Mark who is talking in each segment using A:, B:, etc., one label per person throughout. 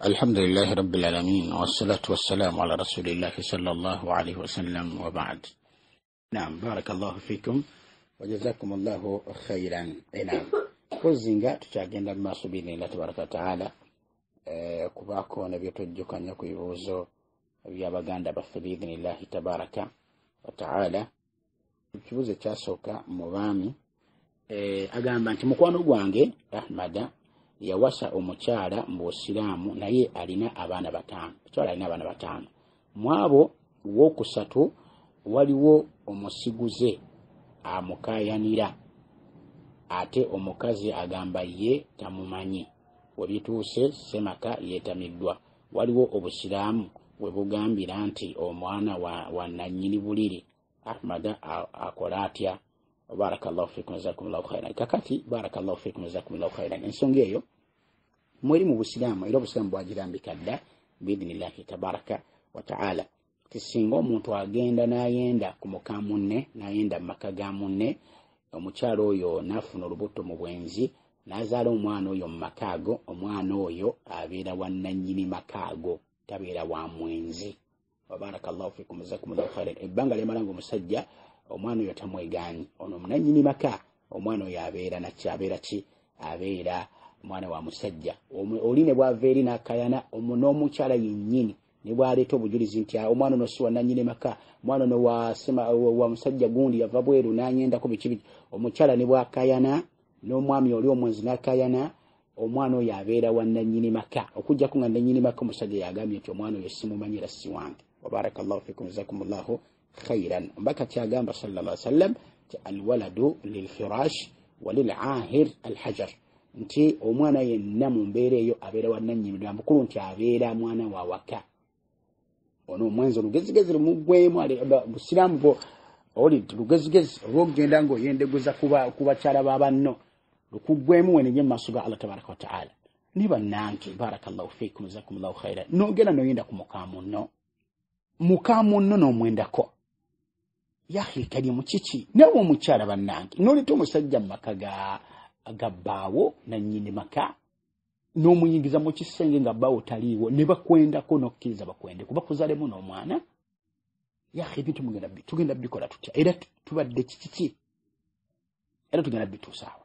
A: الحمد لله رب العالمين والصلاة والسلام على رسول الله صلى الله عليه وسلم وبعد. نعم بارك الله فيكم وجزاكم الله خيرا. نعم kuzinga tukyagenda mu maaso b'Idhnillah tabaraka wataala kubaako nebyetwejjukanya ku bibuuzo by'abaganda baffe b'Idhnillahi tabaraka wataala. Ekibuuzo ekyasooka mu baami agamba nti mukwano gwange Ahmad yawasa omukyaala mu Busiraamu naye alina abaana bataano. Omukyala alina abaana bataano. Mu abo wookusatu waliwo omusiguze amukayanira, ate omukazi agamba ye tamumanyi. We bituuse Semaka yeetamiddwa. Waliwo Obusiraamu we bugambira nti omwana wa nannyini buliri. Ahmad akola atya? Barakallahu fikum jazakumullahu khairan. Kakati barakallahu fikum jazakumullahu khairan. Ensonga eyo mweri mu Busiraamu era Obusiraamu bwagirambika dda biidhnillahi tabaraka wataala. Kisinga omuntu agenda n'ayenda ku muka munne, n'ayenda mu maka ga munne, omukyala oyo n'afuna olubuto mu bwenzi n'azaala omwana oyo mu maka ago, omwana oyo abeera wa nannyini maka ago, tabeera wa mwenzi. Barakallahu fikum jazakumullahu khairan. Ebbanga lyamalanga omusajja omwana oyo tamwegaanyi, ono munannyini maka, omwana oyo abeera naki? Abeera ki? Abeera mwana wa musajja. Oli ne bwava eri n'akayana n'omukyala yennyini ne bwaleeta obujulizi nti omwana ono si wa nannyini maka, omwana ono wa musajja gundi yava bweru n'anyendako biki, omukyala ne bwakayana n'omwami oli omwenzi n'akayana, omwana oyo abeera wa nannyini maka. Okujjako nga nannyini maka omusajja yagambye nti omwana oyo simumanyi era si wange. Wabarakallahu fikum jazakumullahu khairan. Mbaka kyagamba sallallahu alaihi wasallam ti alwaladu lilfirash walilahir alhajar, nti omwana yenna mu mbeera eyo abeera wa nannyini mukulu, nti abeera mwana wa waka. Ono omwenzi olugezigezi lumugwemu. Busiraamu bwo oli lugezigezi olw'okugenda ng'oyendeguza ku bakyala b'abanno lukugwemu wenenye mu maaso ga Allah tabaraka wa ta'ala. Ni bannange barakallahu fikum jazakumullahu khairan. N'ogenda n'oyenda ku muka munno n'omwendako, yahi kali mu kiki? Nawe omukyala bannange n'oleta omusajja mu maka ga bbaawo nannyini maka n'omuyingiza mu kisenge nga bbaawo taliiwo, ne bakwendako n'okkiriza bakwende kuba kuzaalemu n'omwana, yahi ebintu tugenda bikola tutya? Era tubadde kiki? Era tugenda bituusaawo.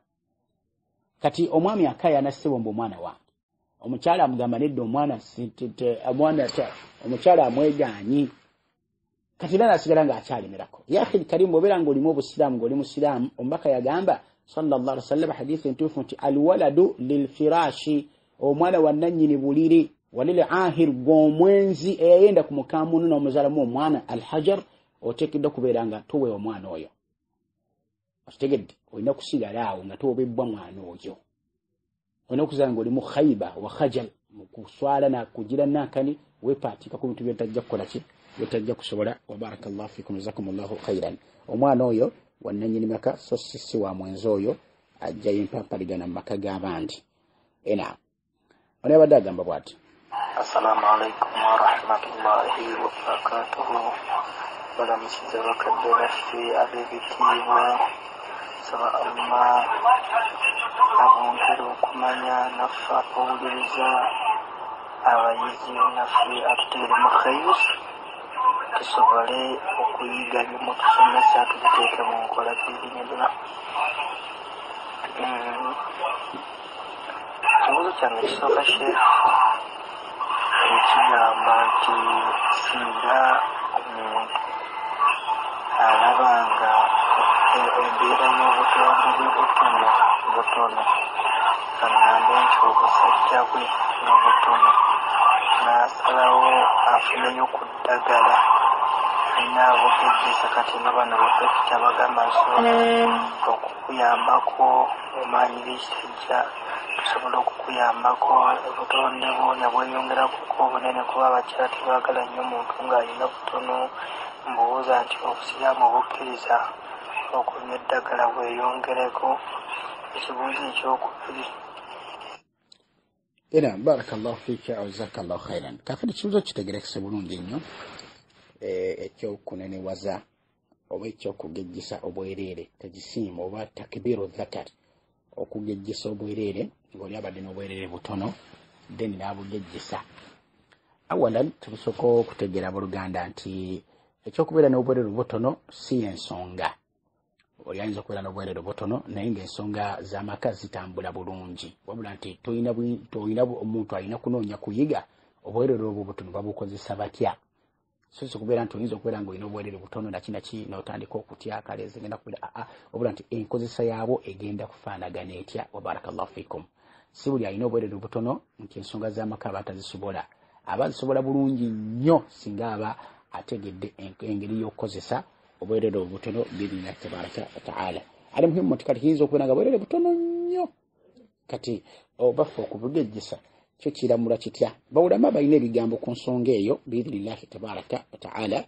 A: Kati omwami akayana ssebomba omwana wange, omukyala amugamba nedda omukyala amwegaanyi, kati era nasigala ng'akyalemerako. Yahi karimu obeera ng'olimu Obusiraamu, ng'oli Musiraamu, omubaka yagamba sallallahu alaihi wasallam hadithi entuufu nti alwaladu lilfirashi, omwana wa nannyini buliri, walil ahir gw'omwenzi eyayenda ku muka munno n'omuzaalamu omwana, alhajar oteekeddwa kubeera nga towe omwana oyo. Okitegedde? Olina kusigala awo nga towebbwa mwana oyo. Olina okuzaala ng'olimu khaiba wa khajal, mu kuswala na kugira nankani weepaatika ku bintu byetajja kukola ki? Byetajja kusobola. Wa barakallahu fikum jazakumullahu khairan. Omwana oyo wa nannyini maka, so si wa mwenzi oyo ajjayo empampaligana mu maka g'abandi. Ono yabadde agamba bw'ati:
B: Assalamu alaikum wa rahmatullahi wa barakatuhu. Balamusiza bakadde baffe ab'ebitiibwa, saba Allah abonkera okumanya naffe okuwuliriza, abayizi naffe atuteere mu khayr, tusobole okuyiga byemutusomesa tubiteeke mu nkola biidhnillah. Ekibuuzo kyange kisooka Sheikh ekigamba nti singa omuntu alaba nga embeera y'obutonde bwe butono, kaŋŋambe nti obusajja bwe n'obutono, n'asalawo afuneyo ku ddagala alina abugezesa. Kati n'abaana baffe bagamba nsobola okukuyambako omaanyi b'ekisajja, tusobola okukuyambako obutonde bwo ne bweyongerakuko obunene, kuba abakyala tebaagala nnyo omuntu ng'alina butono. Mbuuza nti Obusiraamu bukkiriza okunywa eddagala bweyongereko? Ekibuuzo ekyokubiri.
A: Era barakallahu fika wa jazakallahu khairan. Kakati ekibuuzo kitegerekese bulungi nnyo, ekyokunenewaza oba ekyokugejjesa obwereere, tajisiimu oba takbiru dhakar, okugejjesa obwereere ng'oli abadde n'obwereere butono, then n'abugejjesa. Awalan tubusoka okutegeera buluganda nti ekyokubeera n'obwereere butono si ensonga. Oli ayinza okubeera n'obwereere butono naye ng'ensonga z'amaka zitambula bulungi, wabula nti toyina omuntu alina kunoonya kuyiga obwereere obwo butono babukozesa batya. So kubeera nti oyinza okubeera ng'olina obwereere butono nakinaki n'otandika okutya kale zigenda kubeera wabula nti enkozesa yaabwo egenda kufaanagana etya. Wa barakallahu fikum. Si buli alina obwereere butono nti ensonga z'amaka aba tazisobola. Aba zisobola bulungi nnyo singa aba ategedde engeri y'okukozesa obwereere obutono biidhnillahi tabaraka wa taala. Ali muhimu nti kati kiyinza okubeera nga bwereere butono nnyo kati obaffe okubugejjesa kyo kiramula kitya. Bawulama balina ebigambo ku nsonga eyo biidhnillahi tabaraka wa taala.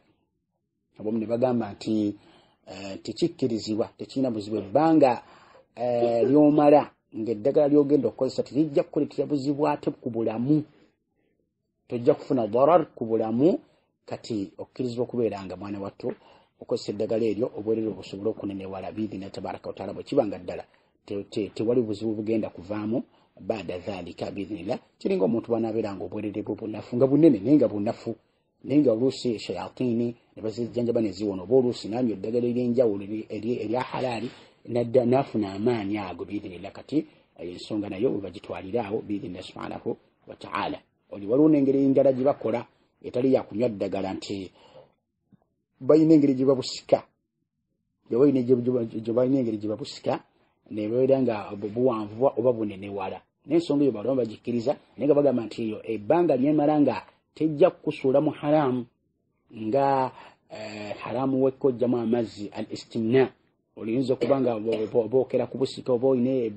A: Abamu ne bagamba nti tekikkirizibwa, tekirina buzibu ebbanga ly'omala ng'eddagala ly'ogenda okukozesa terijja kukuleetera buzibu ate ku bulamu, tojja kufuna darar ku bulamu. Kati okkirizibwa okubeera nga mwana wattu okozesa eddagala eryo obwereere busobole okunenewala biidhnillahi tabaraka wa taala. Bwe kiba nga ddala tewali buzibu bugenda kuvaamu baada dhalika biidhnillah. Kiringa omuntu bw'anaabeera nga obwereere bwe bunafu nga bunene naye nga bunafu, naye nga oluusi shayatini ne bazijjanjaba ne ziwona, oba oluusi n'anywa eddagala ery'enjawulo erya halaali n'afuna amaanyi ago biidhnillah. Kati ensonga nayo bwe bagitwalira awo biidhnillah subhanahu wa ta'ala. Oli waliwo n'engeri endala gye bakola etali yakunywa ddagala nti balina engeri gye babusika, gye balina engeri gye babusika ne babeera nga buwanvu oba bunenewala. N'ensonga eyo baloma bagikkiriza naye nga bagamba nti eyo ebbanga lyemala nga tejja kukusuula mu haramu, nga haramu wekkojjamu amazzi al istimna. Oliyinza okuba nga bookera ku busika oba olina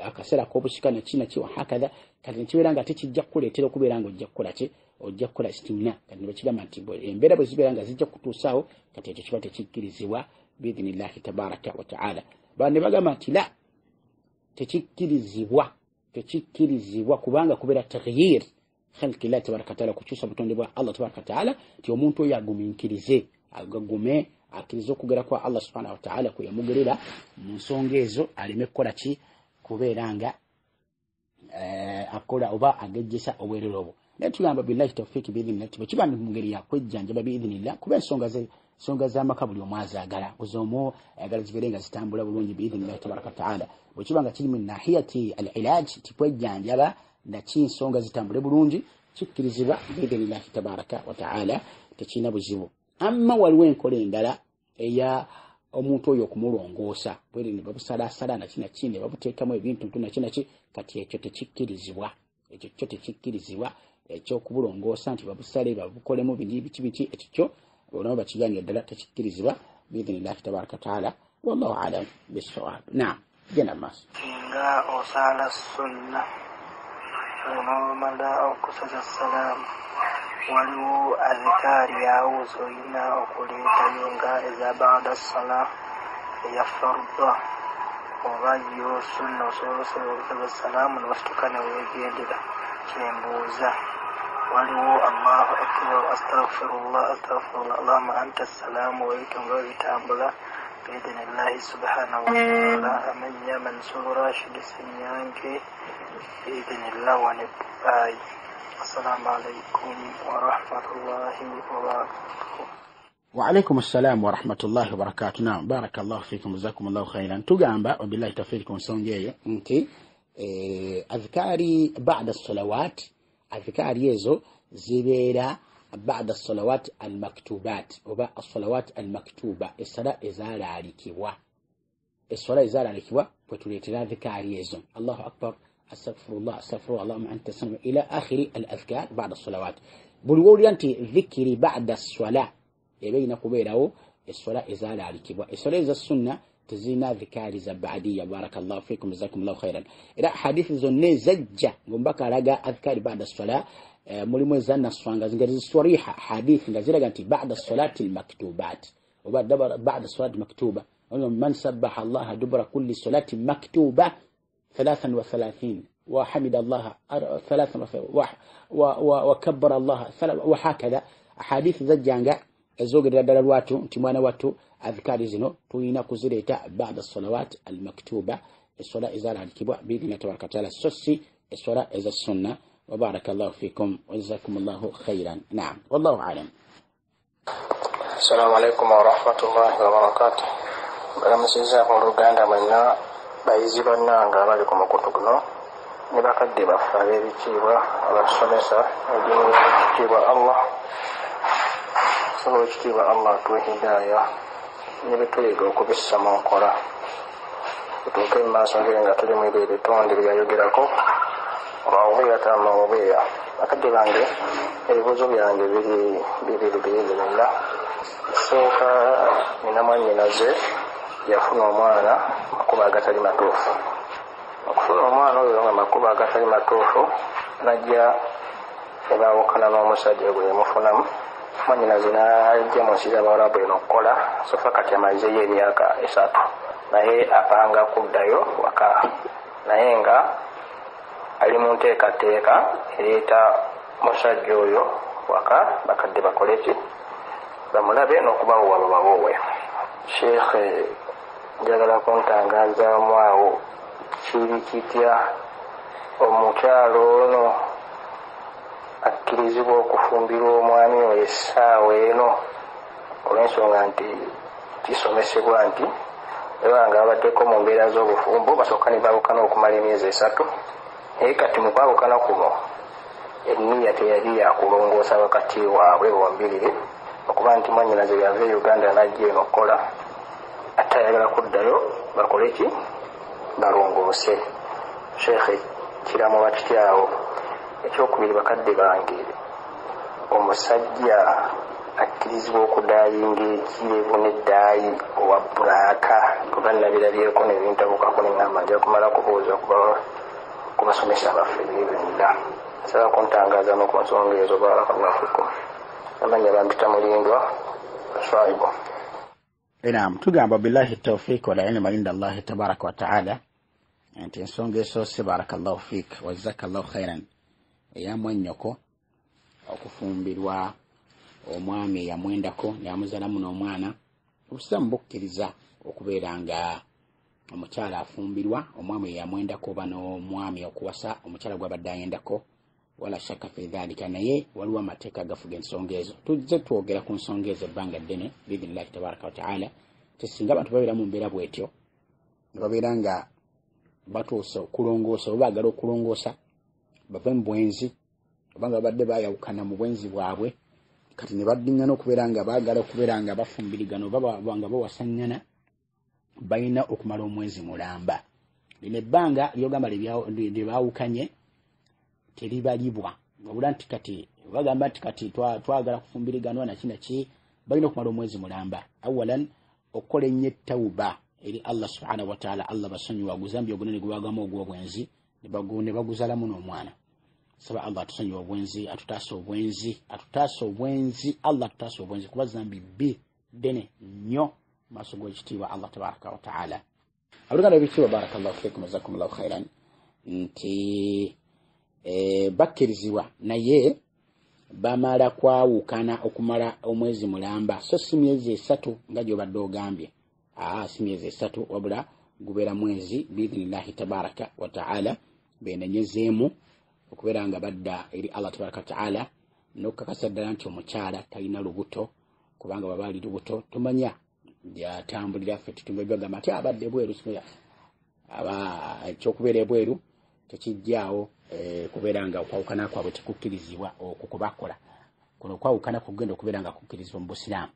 A: akaseera k'obusika naki wahakadha, kati nekibeera nga tekijja kukuleetera okubeera nga ojja kukola ki, ojja kukola istimna. Kati nebakigamba nti embeera bwe zibeera nga zijja kutuusaawo kati ekyo kiba tekikkirizibwa biidhnillahi tabaraka wa taala. Ne bagamba nti la, tekikkirizibwa kubanga kubeera taghyir khalqillah tabaraka wa taala, kukyusa butonde bwa Allah tabaraka wa taala, nti omuntu oyo agumiikirize, agagume akkirize okugera kwa Allah subhanahu wa taala kwe yamugerera mu nsonga ezo, aleme kukola ki, kubeera nga akola oba agejjesa obwereere obwo. Naye tugamba billahi tawfiiki biidhnillah bwe kiba mu ngeri yakwejjanjaba biidhnillah, kuba ensonga z'amaka buli omu azaagala, buli omu ayagala zibeere nga zitambula bulungi biidhnillahi tabaraka wa taala. Bwe kiba nga kiri mu nahiyati al-ilaaj tikwejjanjaba naki ensonga zitambule bulungi, kikkirizibwa biidhnillahi tabaraka wa taala, tekirina buzibu. Amma waliwo enkola endala eya omuntu oyo okumulongoosa, bwere ne babusalaasala nakinaki ne babuteekamu ebintu nakinaki, kati ekyo tekikkirizibwa. Ekyo kyo tekikkirizibwa, ekyokubulongoosa nti babusale babukolemu biki, ekyo olaba bakiganye ddala tekikkirizibwa biidhnillahi tabaraka wa taala. Wallahu alam bisawab. Naam, genda maaso.
B: Singa osala sunna onomala okusasa salaamu, waliwo azikaari awo z'olina okuleetayo nga eza ba'da sala eya farda oba yo sunna, osobola okusasa salaamu n'osituka ne weegendera. Kyembuuza, waliwo Allahu akbar, astaghfirullah, Allahumma anta salaamu weyitonga bitambula biidhnillahi subhanahu wa ta'ala. Amanya Mansur Rashid Sinyange biidhnillah wa nibai. Assalamu alaikum wa rahmatullahi wa barakatuh.
A: Wa alaikum assalam wa rahmatullahi wa barakatuh. Naam, barakallahu fikum, jazakumullahu khairan. Tugamba wabillahi tawfiq ku nsonga eyo nti adhkari ba'da salawat, adhkari ezo zibeera ba'da salawat al-maktubat oba as-salawat al-maktuba, essala ezalaalikibwa. Essala ezalaalikibwa bwe tuleetera adhkari ezo, Allahu akbar, astaghfirullah, Allahumma anta salam ila akhiri al-adhkar ba'da as-salawat. Buli wawulira nti dhikiri ba'da as-sala eba erina kubeerawo essala ezalaalikibwa. Essala eza sunna tezirina adhkari za ba'diya. Barakallahu fikum, jazakumullahu khairan. Era hadithi zonna ezajja ngombaka alaga adhkari ba'da as-sala mulimu ezannaswanga nga ziswariha hadithi nga ziraga nti ba'da as-salati al-maktubat oba ba'da as-salati maktuba. Man sabbaha Allah dubra kulli salati maktuba 33 وحمد الله 3 وكبر الله 3 وهكذا. أحاديث زجانجا ezogerera ddala lwatu nti mwana wattu adhkari zino tulina kuzireeta ba'da salawat al-maktuba, essala ezalaalikibwa biidhnillahi tabaraka wa taala, so si الصلاة إذا السنة وبارك الله فيكم وجزاكم الله خيرا. نعم والله أعلم.
B: السلام عليكم ورحمة الله وبركاته. balamusiza oluganda mwenna bayizi bannanga abali ku mukutu guno ne bakadde baffe ab'ebitiibwa abatusomesa eddiini y'ekitiibwa Allah. Nsaba ekitiibwa Allah atuwe hidaaya ne bituyiga okubissa mu nkola tutuuke mu maaso ngeri nga tuli mu ebyo ebitonde bye yayogerako mawubeeyata mawubeeya. Bakadde bange ebibuuzo byange bibiri byonna. Ekisooka nina mwannyinaze yafuna omwana makubo agatali matuufu. Okufuna omwana oyo nga makubo agatali matuufu najja ebaawukana n'omusajja gwe yamufunamu. Mwannyinaze n'ajja mu nsi z'Abawarabu eno okukola sofa kati amalizeyo emyaka 3 naye apanga kuddayo waka naye nga ali mu nteekateeka ereeta musajja oyo waka bakadde bakole ki bamulabe n'okubawuwa babawuwe. Sheekhe njagala kuntangazaamu awo kiri kitya omukyalo ono akirizibwa okufumbirwa omwami oyo essaawa eno olw'ensonga nti kisomesebwa nti ebanga babaddeko mu mbeera z'obufumbo basooka ne baawukana okumala emyezi 3 naye kati mu kwawukana kuno enniya teyali yakulongoosa wakati waabwe bombiriri okuba nti mwannyinaze yava e Uganda n'ajja eno okukola ate ayagala kuddayo bakole ki balongoose. Sheekhe kiramuba kityawo. Ekyokubiri bakadde bange omusajja akkirizibwa okudaayinga ekirevu n'eddaayi owa bbulaaka kuba nabirabyeko nebintabukako neŋŋamba nja kumala kubuuza kubasomesa baffe byebenda. Nsaba kuntangaaza n'oku nsonga ezo barakallahu fikum. Amanya bampita mulindwa aswaibu.
A: Naam, tugamba billahi tawfiq wal ilmu inda Allah tabaraka wa ta'ala. Nti ensonga esoose barakallahu fik wa jazakallahu khairan eyamwennyoko okufumbirwa omwami eyamwendako yamuzalamu n'omwana obusamu bukkiriza okubeera nga omukyala afumbirwa omwami eyamwendako oba n'omwami okuwasa omukyala gw'abadde ayendako wala shaka fi dhalika. Naye waliwo amateeka agafuga ensonga ezo. Tujje twogera ku nsonga ezo ebbanga ddene biidhnillahi tabaraka wa ta'ala. Tesinga abantu babeera mu mbeera bwetyo ne babeera nga batuusa okulongoosa oba baagala okulongoosa bave mu bwenzi obanga babadde baayawukana mu bwenzi bwabwe kati ne baddiŋŋana okubeera nga baagala okubeera nga bafumbirigana oba nga bawasaŋŋana balina okumala omwezi mulamba. Lino ebbanga lyogamba lye baawukanye teribalibwa wabula nti kati bagamba nti kati twagala kufumbiriganwa nakinaki balina okumala omwezi mulamba. Awalan okukola ennyo ettawuba eri Allah subhanahu wa ta'ala. Allah basonyiwa guzambi ogunene gwebagamu ogw'obwenzi ne baguzalamu n'omwana. Saba Allah atusonyiwa obwenzi atutaasa obwenzi Allah atutaasa obwenzi kuba zambi ddene nnyo maaso g'ekitiibwa Allah tabaraka wa ta'ala. Abuluganda ebitiibwa barakallahu fikum jazakumullahu khairan nti bakkirizibwa naye bamala kwawukana okumala omwezi mulamba so si myezi 3 nga gy'obadde ogambye. Si myezi 3 wabula gubeera mwezi biidhnillahi tabaraka wa ta'ala beenenyezeemu okubeera nga badda eri Allah tabaraka wa ta'ala n'okukakasa ddala nti omukyala talina lubuto kubanga baba ali lubuto tumanya gyatambulira ffe tutumbagamba ati abadde bweru ekyokubeera ebweru tekijjaawo kubeera nga okwawukana kwabwe tekukkirizibwa okukubakola kuno okwawukana kugenda okubeera nga kukkirizibwa mu busiraamu.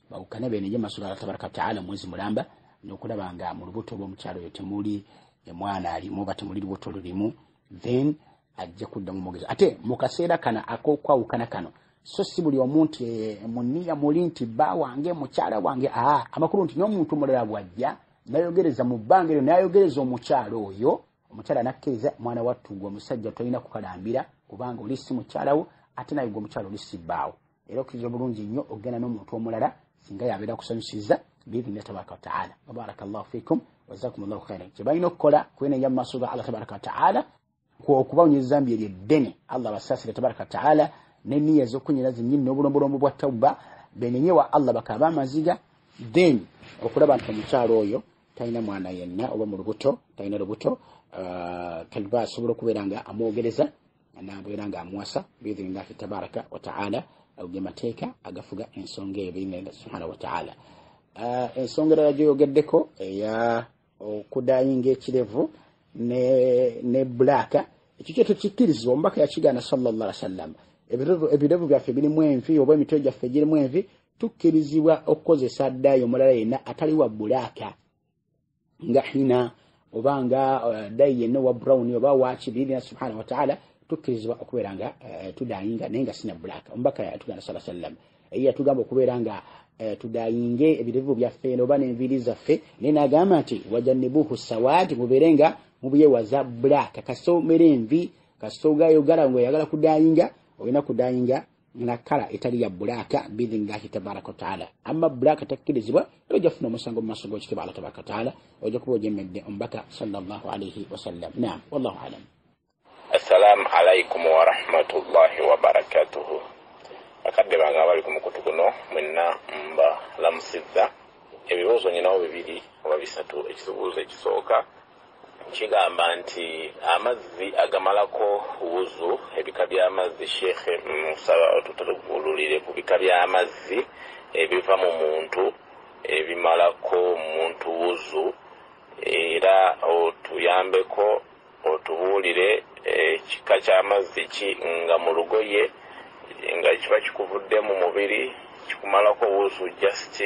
A: Bawukane beenenye maaso ga Allah tabaraka wa ta'ala mwezi mulamba n'okulaba nga mu lubuto lw'omukyalo oyo temuli omwana alimu oba temuli lubuto lulimu then ajja kudda mu mwogezi. Ate mu kaseera kana akokwawukana kano so si buli omuntu munniya muli nti bba wange mukyala wange amakulu nti n'omuntu mulala bwajja nayogereza mu bbanga eryo nayogereza omukyalo oyo omukyala nakkiriza mwana wattu gwe omusajja tolina kukalambira kubanga oli si mukyalawo ate naye gwe omukyala oli si bbaawo. Era okkiriza bulungi nnyo okugenda n'omuntu omulala singa yabeera kusanyusiza biidhnillahi tabaraka wa ta'ala. Barakallahu fikum wa jazakumullahu khairan. Kye balina okukola kwenenya mu maaso ga Allah tabaraka wa ta'ala okubawonyeza zambi eryo eddene Allah basaasire tabaraka wa ta'ala n'enniya ez'okunyira zennyini n'obulombolombo bwa tawba beenenyewa Allah bakaba amaziga then okulaba nti omukyalo oyo talina mwana yenna oba mu lubuto talina lubuto kaliba asobola okubeera nga amwogereza nabeera nga amuwasa biidhinillahi tabaraka wataala ge mateeka agafuga ensonga eyo biidhinillahi subhanahu wataala. Ensonga erala gyoyogeddeko eya okudayinga ekirevu ne bulaka ekyo kyo tekikkirizibwa. Omubaka yakigaana sallallahu alaihi wasallam. Ebirevu byaffe birimu envi oba emitwe gyaffe girimu envi, tukkirizibwa okukozesa ddayi omulala yenna atali wa bulaka nga hina oba nga ddayi yenna wa brown oba waki biidhinillahi subhanahu wataala tukkirizibwa okubeera nga tudayinga naye nga sina bulaka. Omubaka yatugaana sallallahu alaihi wasallam yatugamba okubeera nga tudayinge ebirevu byaffe oba n'enviiri zaffe, naye n'agamba nti wajannibuhu sawaadi, mubeere nga mubyewaza bulaka. Kasomera envi kasogayogala ng'oyagala kudayinga olina kudayinga na kala etali ya bulaka biidhinillahi tabaraka wataala. Amma bulaka takkirizibwa, ojja kufuna omusango mu maaso g'ekitiibwa Allah tabaraka wataala, ojja kuba ogyemedde omubaka sallallahu alaihi wasallam. Naam, wallahu alam.
C: Assalamu alaikum wa rahmatullahi wa barakatuhu. Akadde bange abali ku mukutu guno mwenna mba lamusizza. Ebibuuzo nyinawo bibiri oba bisatu. Ekibuuzo ekisooka kigamba nti amazzi agamalako wuzu, ebika by'amazzi shekhe musaba otutululire ku bika by'amazzi ebiva mu muntu ebimalako muntu wuzu, era otuyambeko otubuulire ekika ky'amazzi ki nga mu lugoye nga kiba kikuvudde mu mubiri kikumalako wuzu just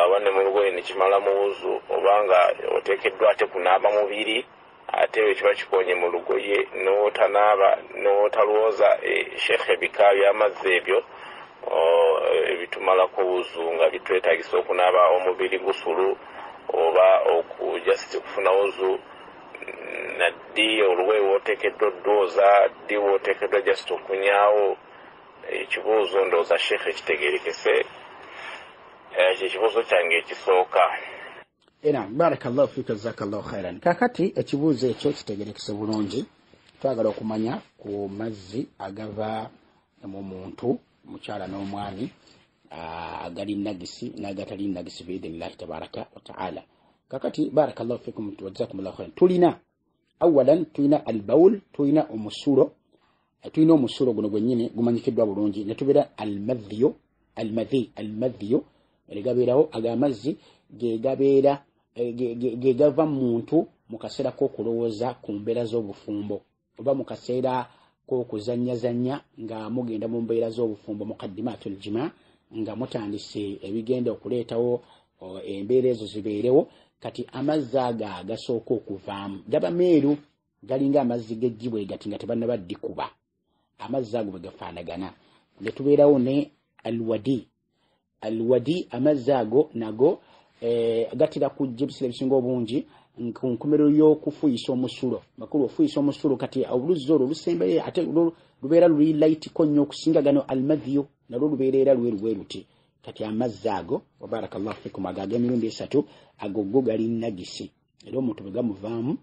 C: oba ne mu lugoye nekimala mu wuzu, obanga oteekeddwa ate kunaaba mubiri ate kiba kikonye mu lugoye n'otanaaba n'otalowooza shekhe ebika by'amazzi ebyo ebitumalako wuzu nga bitwetagisa okunaaba omubiri gusulu oba okujust kufuna wuzu naddi olugoye wooteekeddwa oddooza ddi wooteekeddwa just okunyaawo. Ekibuuzo ndowooza shekhe kitegeerekese. Ekibuuzo kyange ekisooka.
A: Barakallahu fika jazakallahu khairan. Kakati ekibuuzo ekyo kitegeerekese bulungi. Twagala okumanya ku mazzi agava mu muntu omukyala n'omwani agali nagisi n'agatali nagisi biidhinillahi tabaraka wataala. Kakati barakallahu fikum wa jazakumullahu khairan. Tulina awalan tulina albaul, tulina omusulo. Tulina omusulo guno gwennyini gumanyikiddwa bulungi, ne tubeera almadhiyo gabeerawo agamazzi gegabeera gegava muntu mu kaseera k'okulowooza ku mbeera z'obufumbo oba mu kaseera k'okuzannyazannya nga mugenda mu mbeera z'obufumbo muqaddimatul jima, nga mutandise ebigenda okuleetawo embeera ezo zibeerewo. Kati amazzi ago agasooka okuvaamu gaba meeru, galinga amazzi g'ejjibwe gati nga tebannaba ddikuba. Amazzi ago bwe gafaanagana. Ne tubeerawo ne alwadi amazzi ago nago gatera kujja ebiseera ebisinga obungi ku nkomerero y'okufuuyisa omusulo. Makulu ofuuyisa omusulo kati oluzzi olwo lusembere ate lubeera luli layitiko nnyo okusinga gano almadhiyo, nalwo lubeera era lwe luti. Kati amazzi ago wabarakallahu fikum ag'emirundi esatu ago go gali nagisi, era omuntu bwe gamuvaamu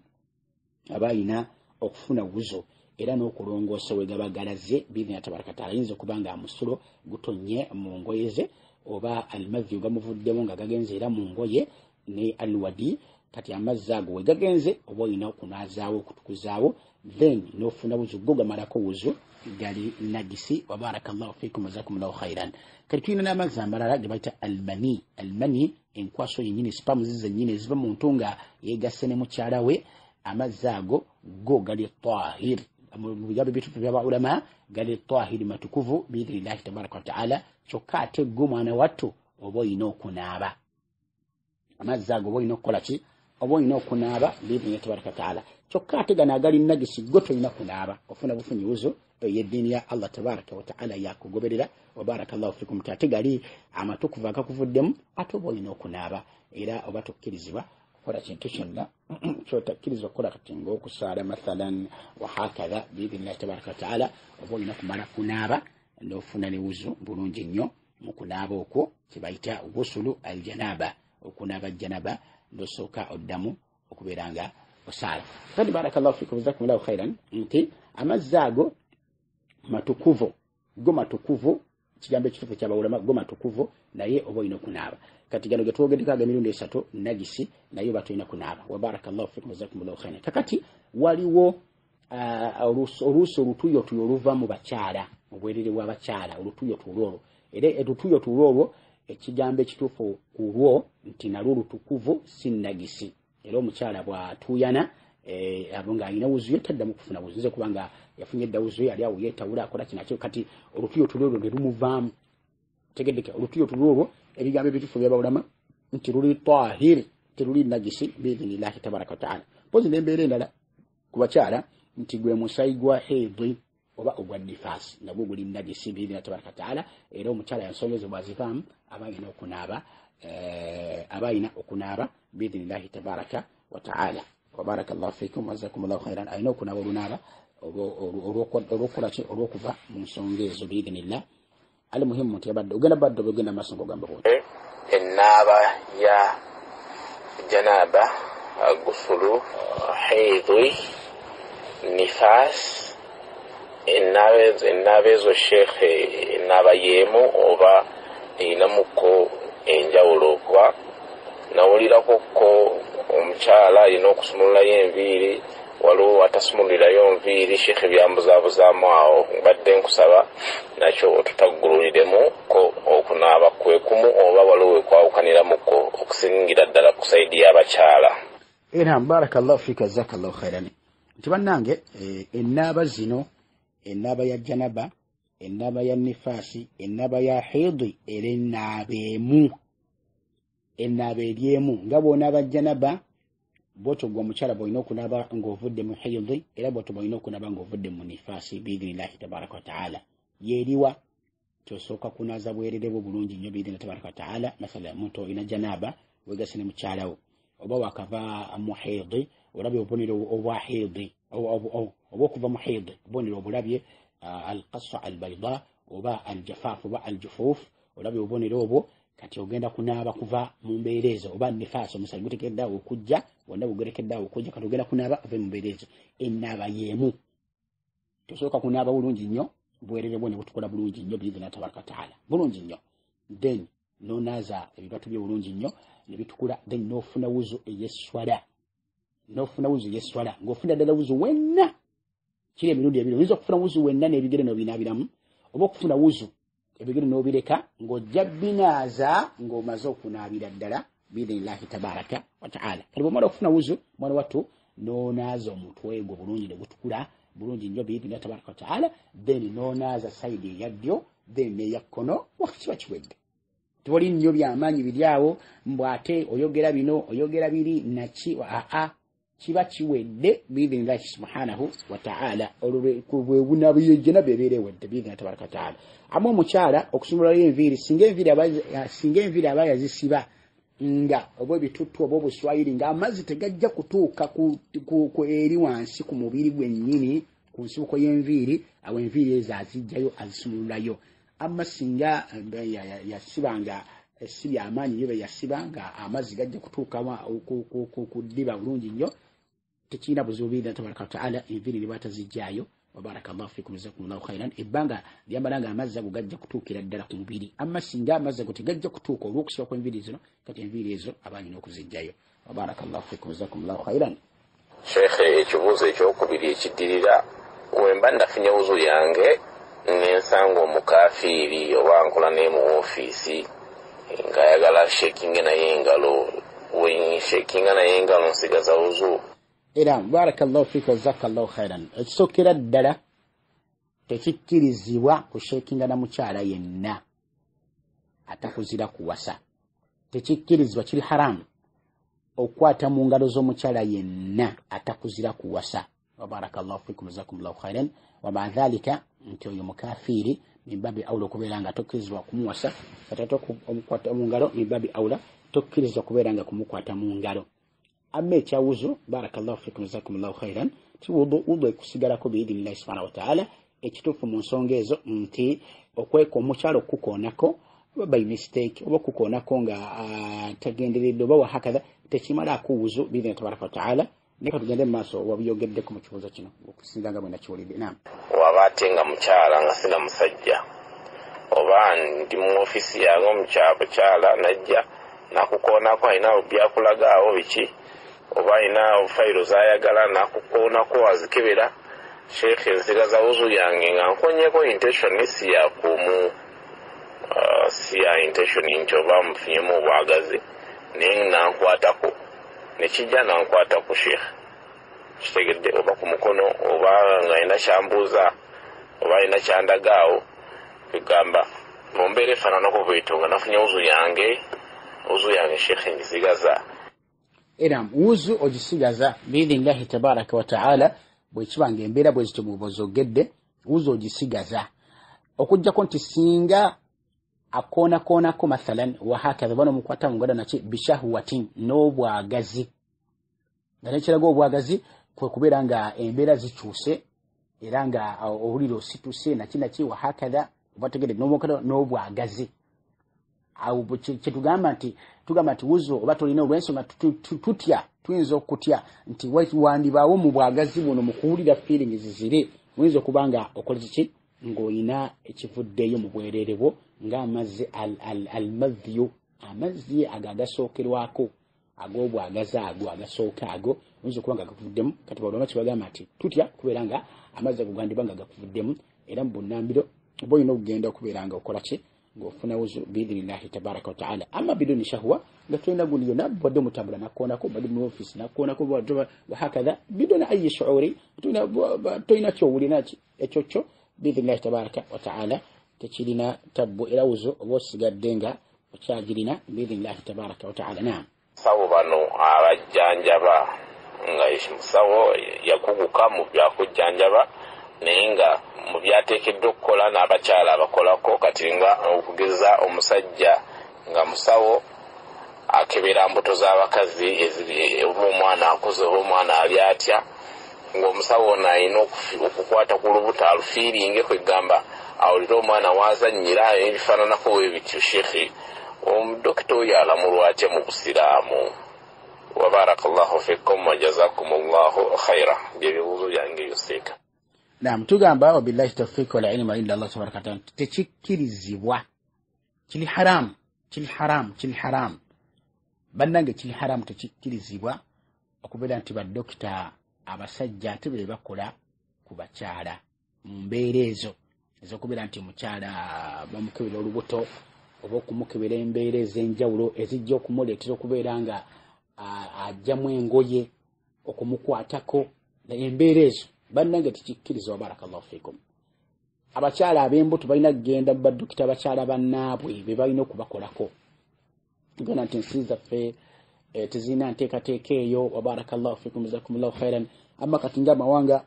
A: aba alina okufuna wuzo era n'okulongoosa we gaba galaze biidhinillahi tabaraka wataala. Ayinza okuba nga amusulo gutonye mu ngoye ze oba almadhiyo gamuvuddemu nga gagenze era mu ngoye ne alwadi. Kati amazzi ago we gagenze oba olina okunaazaawo okutukuzaawo then n'ofuna wuzu go gamalako wuzu gali nagisi. Wabarakallahu fikum jazakumullahu khairan. Kati tulina n'amazzi amalala ge bayita almani, enkwaso yennyini, sipamu zennyini eziva mu ntu nga yeegasse ne mukyala we. Amazzi ago go gali tahir, mu bigambo bitufu by'abaulama gali tahiri matukuvu biidhinillahi tabaraka wataala. Kyokka ate go mwana wattu oba olina okunaaba amazzi ago, oba olina okukola ki, oba olina okunaaba biidhinillahi tabaraka wataala. Kyokka ate gano agali nagisi go tolina kunaaba, ofuna bufunyi wuzo y'eddiini ya Allah tabaraka wataala yakugoberera. Wabarakallahu fikum. Ate gali amatukuvu agakuvuddemu ate oba olina okunaaba era oba tokkirizibwa kukola kintu kyonna kyotakkirizibwa kukola kati ng'okusaala mathalan wahakadha biidhinillahi tabaraka wataala. Oba olina kumala kunaaba n'ofuna ne wuzu bulungi nnyo mu kunaaba okwo kibayita gusulu aljanaba, okunaaba janaba n'osooka oddamu okubeera nga osaala. Kati barakallahu fikum jazakumullahu khairan nti amazzi ago matukuvu, go matukuvu kigambo ekituufu ky'abawulama goma tukuvu naye oba olina okunaaba kati gano getwogeddeko aga emirundi esatu najisi naye oba tulina kunaaba wa barakallahu fikum jazakumullahu khairan kakati waliwo oluusi olutuyotuyo oluva mu bakyala obwerere bw'abakyala olutuyotuyo olwo era olutuyotuyo olwo ekigambo ekituufu ku lwo nti nalwo lutukuvu si najisi era omukyala bw'atuuyana abo ng'alina wuzu ye taddamu kufuna wuzu nze kubanga yafunye eddawuzu ye ali awo yeetawula akola kinakyo kati olutuyotuyo olwo ne lumuvaamu tegeddeke olutuyotuyo olwo ebigambo ebituufu by'abawulama nti luli tahir teruli najisi biidhinillahi tabaraka wataala mpozi n'embeera endala ku bakyala nti gwe musayi gwa hidi oba ogwa nifaasi nagwo guli najisi biidhinillahi tabaraka wataala era omukyala yansongezo bw'azivaamu aba alina okunaaba biidhinillahi tabaraka wataala wabarakallahu fikum wajazakumullahu khairan alina okunaaba olunaaba olw'okuva mu nsonga ezo biidhinillah ali muhimu nti abadde ogenda badde oba ogenda maaso ng'ogamba bwoti
C: ennaaba ya janaba gusulu haidhi nifaas ennaaba ezo sheekhe ennaaba yeemu oba eyinamuko enjawulo okuba nawulirako omukyala alina okusumululayo enviiri waliwo atasumulirayo nviiri sheekhe byambuzabuzaamu awo mbadde nkusaba nakyo otutaggululiremu ko okunaaba kwekumu oba waliwo wekwawukaniramukko okusingira ddala ku saidi y'abakyala
A: era barakallahu fika jazakallahu khairan nti bannange ennaaba zino ennaaba ya janaba ennaaba ya nifaasi ennaaba ya hidi era ennaaba eryemu nga bw'onaaba janaba bw'otyo gwe omukyala bw'olina okunaaba ng'ovudde mu hidi era bw'otyo bw'olina okunaaba ng'ovudde mu nifaasi biidhinillahi tabaraka wataala yeeriwa tosooka kunaaza bwerere bwo bulungi nnyo biidhinillahi tabaraka wataala masala omuntu olina janaba wegase ne mukyalawo oba wakava mu hidi olabye obubonero obwa hidi oba okuva mu hidi obubonero obulabye alqasa albaida oba aljafaafu oba aljufuuf olabye obubonero obwo kati ogenda kunaaba kuva mu mbeera ezo oba nifaasi omusayi gutekeddaawo okujja wonna bugerekeddaawo okujja kati ogenda kunaaba ove mu mbeera ezo ennaaba yeemu tosooka kunaaba bulungi nnyo bwerere bwo ne butukola bulungi nnyo biidhinillahi tabaraka wataala bulungi nnyo then nonaaza ebibatu bye bulungi nnyo ne bitukula then n'ofuna wuzu ey'eswala ng'ofuna ddala wuzu wenna kiri emirundi ebiri oyinza okufuna wuzu wenna n'ebigere n'obinaabiramu oba okufuna wuzu ebigere n'obireka ng'ojja binaaza ng'omaze okunaabira ddala biidhinillahi tabaraka wataala kati bw'omala okufuna wuzu mwana wattu n'onaaza omutwe gwo bulungi ne gutukula bulungi nnyo biidhinillahi tabaraka wataala then n'onaaza sayidi eya ddyo then n'eya kkono kiba kiwedde tewali nnyo byamaanyi biri awo mbwate oyogera bino oyogera biri naki kiba kiwedde biidhinillahi subhanahu wataala olwebunaabu yenjena bebeera ewedde biidhinillahi tabaraka wataala amu omukyala okusumulayo enviiri singa enviiri aba yazisiba nga oba ebituttu oba obuswayiri ng'amazzi tegajja kutuuka ku eri wansi ku mubiri gwennyini ku nsibuko y'enviiri awo enviiri ezo azijjayo azisumululayo amma singa yasiba nga si byamaanyi byo bye yasiba nga amazzi gajja kutuuka ku ddiba bulungi nnyo tekirina buzibu biidhinillahi tabaraka wataala enviiri ne batazijjaayo wabarakallahu fikum jazakumullahu khairan ebbanga lyambala nga amazzi ago gajja kutuukira ddala ku mubiri amma singa amazzi ago tegajja kutuuka olw'okusiba kw'enviiri zino kati enviiri ezo abanyina okuzijjayo wabarakallahu fikum jazakumullahu khairan
C: sheekhe ekibuuzo ekyokubiri ekiddirira wemba nafunye wuzu yange nensanga omukafiiri oba nkola naye mu woofiisi ng'ayagala shekinge naye engalo shekinga naye engalo nsigaza wuzu
A: era barakallahu fika jazakallahu khairan ekisookera ddala tekikkirizibwa kushekinga na mukyala yenna atakuzira kuwasa tekikkirizibwa kiri haramu okukwata mu ngalo z'omukyala yenna atakuzira kuwasa wabarakallahu fikum jazakumullahu khairan wama dhalika nti oyo mukafiiri mimbabi aula okubeera nga tokkirizibwa kumuwasa katata omukwata mu ngalo mimbabi aula tokkirizibwa kubeera nga kumukwata mu ngalo amma ekyawuzu barakallahu fikum jazakumullahu khairan ti wudu ekusigalako biidhinillahi subhanahu wataala ekituufu mu nsonga ezo nti okweka omukyala okukoonako oba by mistake oba okukoonako nga tagenderedde oba wahakatha tekimalaako wuzu biidhinillahi tabaraka wataala neka tugende mu maaso wabiyogeddeko mu kibuuzo kino okusinga nga bwe nakiwulidde naam
C: waba ate nga mukyala nga sina musajja oba ndi mu ofisi yange omukyala najja nakukoonako alina byakulagaawo biki oba alina fayiro zayagala nakukoonako wazikebera sheekhe nsigaza wuzu yange nga nkonyeko intention si yakumu si ya intention nti oba mufunyemu obwagazi naye nankwatako nekijja nankwatako sheekhe kitegedde oba ku mukono oba nga alina kyambuuza oba alina kyandagaawo kugamba mumbeera efaananako bwetyo nga nafunye wuzu yange sheekhe ngisigaza
A: era wuzu ogisigaza biidhinillahi tabaraka wa taala bwekibanga embeera bwe zityo bw'oba ozogedde wuzu ogisigaza okujjako nti singa akoonakoonako mathalan wahakadha bano mukwata mungada naki bishahwatin n'obwagazi nga nekiraga obwagazi kwe kubeera nga embeera zikyuse era nga owulira osituse nakinaki wahakadha obategedde n'obwagazi awo kyetugamba nti wuzu oba tolina olw'ensonga tutya tuyinza okutya nti wandibaawo mu bwagazi buno mu kuwulira feelings ziri oyinza okuba nga okola kiki ng'olina ekivuddeyo mu bwereere bwo ng'amazzi almadhiyu amazzi ago agasookerwako ag'obwagazi ago agasooka ago oyinza okuba nga gakuvuddemu kati baloma kibagamba nti tutya kubeera nga amazzi ago gandiba nga gakuvuddemu era mu bunnambiro oba olina okugenda okubeera nga okola ki ng'ofuna wuzu biidhinillahi tabaraka wa taala amma biduni shahwa nga tolina gundi yonna bodde mutambula nakkoonako bali mu ofisi nakkoonako wahakadha biduni ayi shuuri tolina kyowulira ekyo kyo biidhinillahi tabaraka wa taala tekirina tabbu era wuzu oba osigadde nga okyagirina biidhinillahi tabaraka wa taala naam
C: sawo bano abajjanjaba nga musawo yakuguka mu byakujjanjaba naye nga mu byateekeddwa okukola n'abakyala abakolako kati nga okugeza omusajja nga musawo akebera mbuto z'abakazi oba omwana akuze oba omwana ali atya ng'omusawo ono alina okukwata ku lubuto alufiiringe kwegamba awulire omwana wazannyira ebifaananako weebityo sheekhe omudokita oyo alamulwa atya mu busiraamu wabarakallahu fikum wajazakumullahu khaira byebibuuzo byange yoseeka
A: naam tugamba wabillahi tawfiq wala ilma illa Allah tabaraka wa taala tekikkirizibwa kiri haram bannange kiri haram tekikkirizibwa okubeera nti baddokita abasajja ate be bakola ku bakyala mu mbeera ezo ez'okubeera nti mukyala bamukebera olubuto oba okumukebera embeera ez'enjawulo ezijja okumuleetera okubeera nga ajjamu engoye okumukwatako embeera ezo bannange tekikkiriza wa barakallahu fikum abakyala ab'embuto balina kugenda baddukita abakyala bannaabwe be balina okubakolako gana nti ensi zaffe tezirina nteekateeka eyo wa barakallahu fikum jazakumullahu khairan amma kati nga amawanga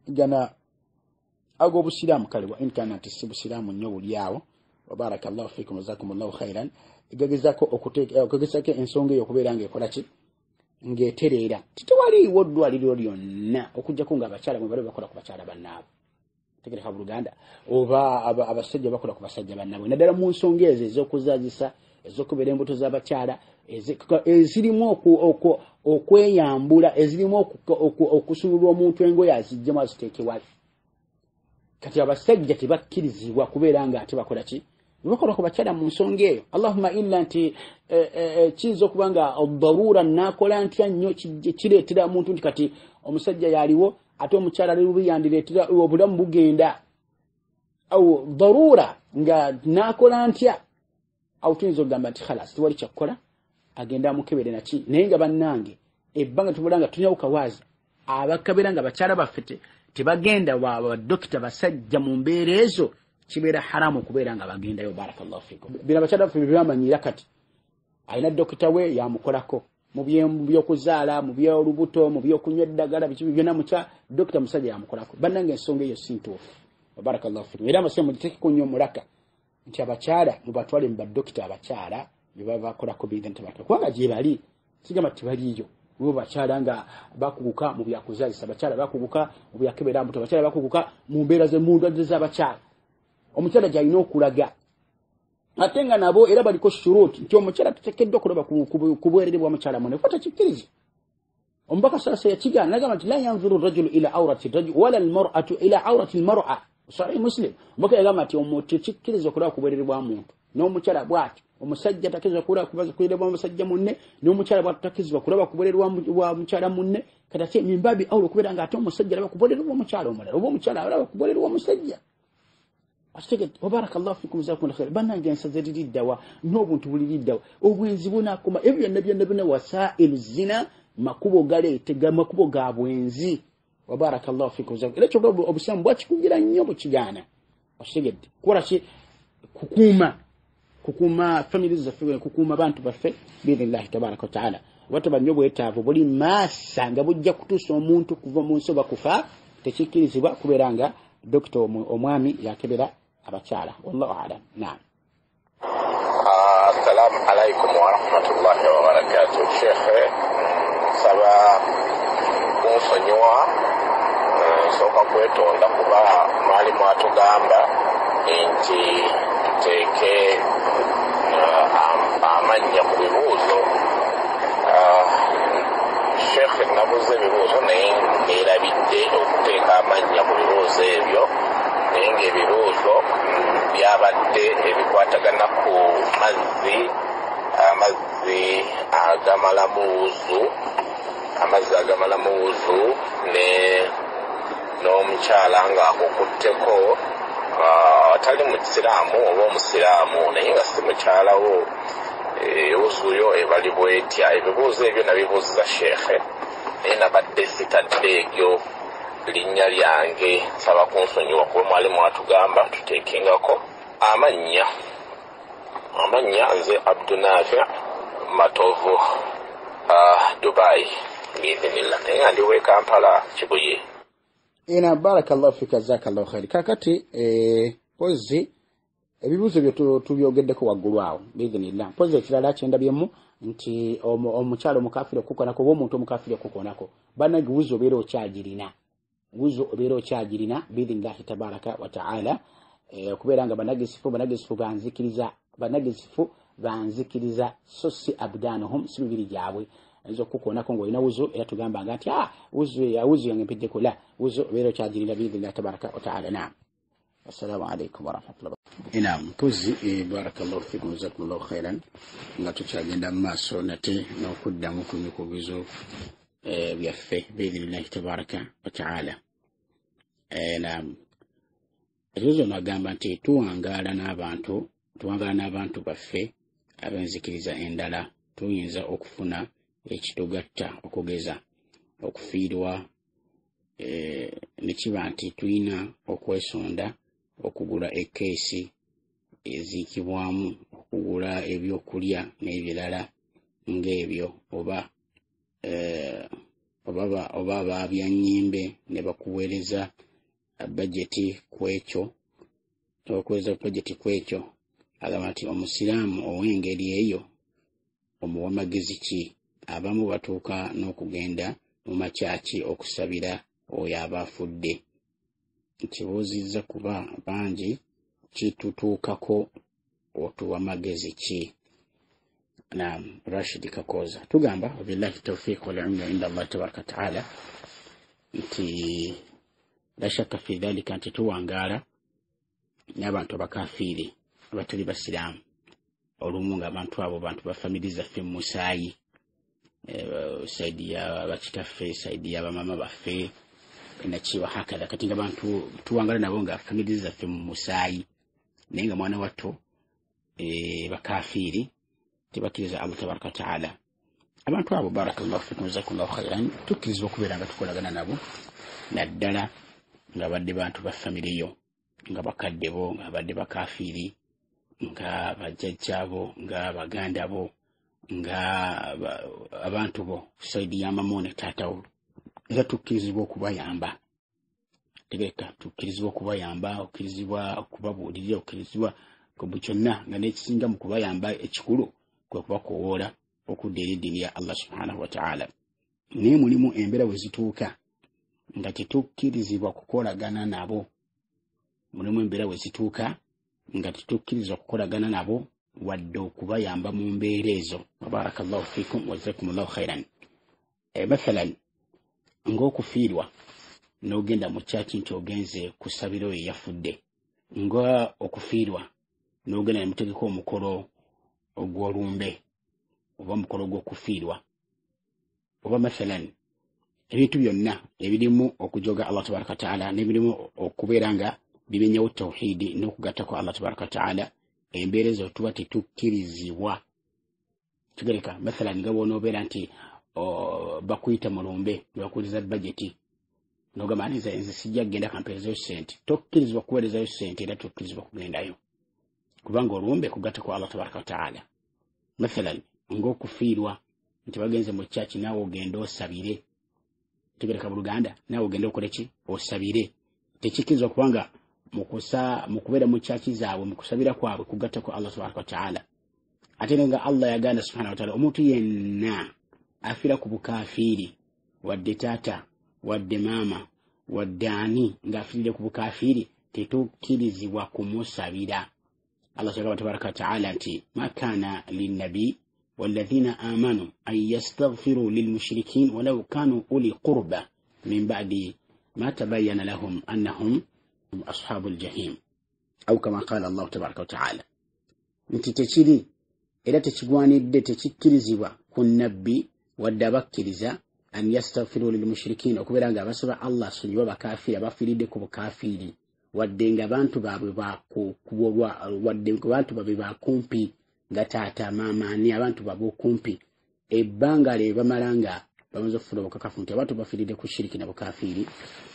A: gana ag'obusiraamu kale wa inkana nti si busiraamu nnyo buli awo wa barakallahu fikum jazakumullahu khairan egagezako ensonga eyo okubeera ng'ekola ki ng'etereera titewaliiwo ddwaliro lyonna okuggyako nga abakyala mwe bali bakola ku bakyala bannaabwe tegereka buluganda oba abasajja bakola ku basajja bannaabwe naddala mu nsonga ezo ez'okuzaazisa ez'okubeera embuto z'abakyala ezirimu okweyambula ezirimu okusulula omuntu engoye aziggyemu aziteekewali kati abasajja tebakkirizibwa kubeera nga ate bakola ki bakola ku bakyala mu nsonga eyo allahumma illa nti kiyinza okuba nga darura nakola ntya nnyo kireetera omuntu nti kati omusajja yaliwo ate omukyala lelubi yandireetera obulamu bugenda awo darura nga nakola ntya awo tuyinza okugamba nti khalas tiwali kyakukola agenda amukebere naki naye nga bannange ebbanga tubula nga tulina bukawaazi abakabeera nga bakyala baffe tebagenda badokita basajja mu mbeera ezo kibeera haramu okubeera nga bagendayo barakallahu fikum bino abakyala baffe byebamanyira kati alina dokita we yamukolako mu byokuzaala mu byolubuto mu byokunywa eddagala biki byonna mukya dokita musajja yamukolako bannange ensonga eyo si ntuufu barakallahu fikum era amasemo giteekeko nnyo mulaka nti abakyala mubatwale mu badokita abakyala bye bakolako biidhinillahi kubanga gye bali sigamba tibaliiyo bo bakyala nga bakuguka mu byakuzaalisa bakyala bakuguka mu byakebera mbuto bakyala bakuguka mu mbeera z'emundwadde z'abakyala omukyala gy'alina okulaga ate nga nabo era baliko shuruuti nti omukyala tuteekeddwa okulaba ku bwereere bwa mukyala mwene kuba tekikkiriza omubaka salasa yakigaana nagamba nti la yanzuru rajulu ila awrati rajul wala almar'atu ila awrati almar'a Sahih Muslim mboka yagamba ati omuntu kikkiriza okulaba kubeererwa muntu n'omukyala bw'ati omusajja takirizibwa kulaba kubeererwa omusajja munne n'omukyala bw'ati takirizibwa kulaba kubeererwa wa mukyala munne kati ate mimbabi awulo okubeera nga ate omusajja alaba kubeererwa omukyala omulala oba omukyala alaba kubeererwa omusajja. Wabarakallahu fikum jazakumullahu khair. Bannange ensaze liriddawa n'obuntu buliriddawa obwenzi bunaakoma ebyo byonna wasailu zina makubo galeetega makubo ga bwenzi. Wabarakallahu fikum ekyo obusamu bwakikugira nnyo bukigaana okitegedde kukola ki kukuuma family zaffe kukuuma abantu baffe biidhnillahi tabaraka wa taala watoba nnyo bwetaavu buli maasa nga bujja kutuusa omuntu kuva mu nsi oba kufa tekikkirizibwa kubeera nga dokita omwami yakebera abakyala. Wallahu a'lam. Naam.
C: Assalamu alaikum wa rahmatullahi wa barakatuh. Shekhe saba kunsonyiwa nsooka kwetonda kuba mwalimu atugamba nti tuteeke amannya ku bibuuzo. Shekhe nabuze ebibuuzo naye neerabidde okuteeka amannya ku bibuuzo ebyo naye ng'ebibuuzo byabadde ebikwatagana ku amazzi agamala mu wuzu n'omukyala ng'akukutteko atali mu kisiraamu oba omusiraamu naye nga si mukyalawo wuzu yo ebalibwa etya. Ebibuuzo ebyo nabibuuziza shekhe naye nabadde sitadde egyo linnya lyange nsaba kunsonyiwa kuba mwalimu atugamba tuteekengako amannya nze Abdunafi Matovu Dubai biidhnillah naye nga ndiwe Kampala Kibuye.
A: Barakallahu fika jazakallahu khair. Kakati pozi ebibuuzo byo tubyogeddeko waggulu awo biidhnillah. Pozi ekirala kyendabyemu nti omukyalo omukafiri okukonako oba omuntu omukafiri okukonako bannange wuzi obeera okyagirina biidhnillahi tabaraka wa taala okubeera nga banagisifu banzikiriza so si abdanuhum si mibiri gyabwe ayinza okukukonako ng'olina wuzu era tugamba nga nti wuzu yange mpiddeko la wuzu obeera okyagirina biidhnillahi tabaraka wa taala. Naam. Assalamu alaikum warahmatullahi wabarakatuh. Naam pozi barakallahu fikum jazakumullahu khairan nga tukyagenda mu maaso nate n'okuddamu ku mikubizo byaffe biidhnillahi tabaraka wa taala. Naam ekibuzo nagamba nti tuwangaala n'abantu baffe abenzikiriza endala tuyinza okufuna ekitugatta okugeza okufiirwa nekiba nti tulina okwesonda okugula ekeesi eziikibwamu okugula ebyokulya n'ebirala ng'ebyo oba babyanyimbe ne bakuweereza bajeti kwekyo agamba nti omusiraamu ow'engeri eyo omuwa magezi ki? Abamu batuuka n'okugenda mu makyaki okusabira oyo aba afudde. Nkibuuzizza kuba bangi kitutuukako otuwa magezi ki? Naam Rashid Kakoza tugamba wabillahi tawfiq wal ilmu inda Allah tabaraka taala nti la shakka fi dhalika nti tuwangaala n'abantu abakafiiri abatali basiraamu olumu nga abantu abo bantu ba family zaffe mu musaayi saidi ya bakitaffe saidi ya bamama baffe nakiwa hakala kati nga bantu tuwangala nabo nga family zaffe mu musaayi naye nga mwana watto bakafiiri tebakiriza Allah tabaraka taala. Abantu abo barakallahu fikum jazakumullahu khairan tukkirizibwa okubeera nga tukolagana nabo naddala nga badde bantu ba family yo nga bakadde bo nga badde bakafiiri nga bajjajja bo nga baganda bo nga abantu bo saidi ya mama ne taata wo era tukkirizibwa okubayamba tegeka tukkirizibwa okubayamba okkirizibwa okubabuulirira okkirizibwa ku kyonna nga n'ekisinga mu kubayamba ekikulu kwe kubakowoola okudda eri eddiini ya Allah subhanahu wa ta'ala. Naye mulimu embeera we zituuka nga tetukkirizibwa kukolagana nabo. Mulimu embeera we zituuka nga tetukkirizibwa kukolagana nabo wadde okubayamba mu mbeera ezo. Barakallahu fikum wa jazakumullahu khairan. Mathalan ng'okufiirwa n'ogenda mu kyaki nti ogenze kusabira oyo yafudde nga okufiirwa n'ogenda ne mutegeka omukolo ogw'olumbe oba omukolo gw'okufiirwa oba mathalan ebintu byonna ebirimu okujoga Allah tabaraka wa taala n'ebirimu okubeera nga bimenyawo tawhidi n'okugattako Allah tabaraka wa taala embeera ezo tuba tetukkirizibwa. Kigereka mathalan nga bw'onoobeera nti bakuyita mu lumbe ne bakuweereza bajeti n'ogamba nze sijja kugenda kampeerezayo ssente, tokkirizibwa kuweerezayo ssente era tokkirizibwa kugendayo kubanga olumbe kugattako Allah tabaraka wa taala. Mathalan ng'okufiirwa nti bagenze mu kyaki naawe ogenda osabire, kigereka mu Luganda naawe ogenda okole ki osabire, tekikkirizibwa kubanga mu kubeera mu kyaki zaabwe mu kusabira kwabwe kugattako Allah tabaraka wa taala. Ate nga Allah yaganda subhanahu wa taala omuntu yenna afiira ku bukafiiri wadde taata wadde maama wadde ani ng'afiirire ku bukafiiri tetukkirizibwa kumusabira. Allah tabaraka wa taala nti ma kana linnabi والذين آمنوا أن يستغفروا للمشركين ولو كانوا أولي قربى من بعد ما تبين لهم أنهم أصحاب الجحيم أو كما قال الله تبارك وتعالى. nti tekiri era tekigwanidde tekikkirizibwa ku nabbi wadde abakkiriza an yastaghfiru lilmushrikin okubeera nga abasaba Allah asonyiwe abakafiiri abafiiridde ku bukafiiri wadde nga bantu baabwe wadde bantu baabwe bakumpi nga taata maama ani abantu baabwe okumpi ebbanga lye bamala nga bamaze okufuna obukakafu nti abantu bafiiridde ku shiriki na bukafiiri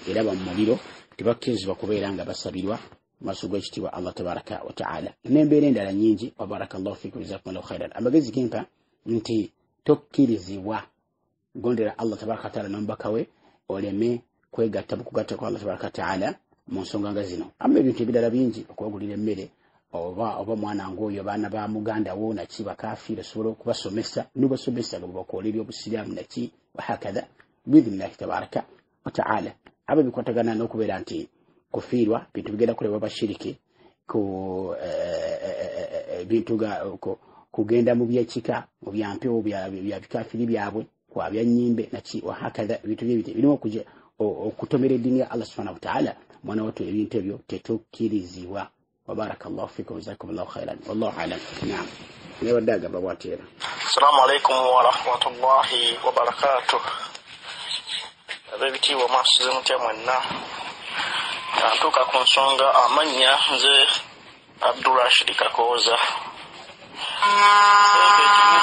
A: era bamumuliro tebakkirizibwa kubeera nga basabirwa maaso g'ekitiibwa Allah tabaraka wa taala. N'embeera endala nnyingi wa barakallahu fikum jazakumullahu khairan. Amagezi gempa nti tokkirizibwa gondera Allah tabaraka wa taala n'omubaka we oleme kwegatta mu kugatta kwa Allah tabaraka wa taala mu nsonga nga zino. Amma ebintu ebirala bingi okuwagulira emmere oba mwana ng'oyo baana ba muganda wo naki bakafiiri osobola okubasomesa n'obasomesa nga bwebakoolerya obusiraamu naki wahakadha biidhnillahi tabaraka wa taala. Abo bikwatagana n'okubeera nti kufiirwa bintu bigenda kulebwa bashiriki ku bintu kugenda mu byekika mu byampewo bya bikafiiri byabwe kwa byanyimbe naki wahakadha bintu byebiti birimu okutomera eddiini ya Allah subhanahu wa taala. Mwana watu ebintu ebyo tetukkirizibwa. وبارك الله فيكم وجزاكم الله خيرا والله اعلم. نعم نوداga babwatera.
B: Assalamu alaikum wa rahmatullahi wa barakatuh. Abebiti wa masuze mutya mwenna antuka ku nsonga amanya nze Abdurrashid Kakoza.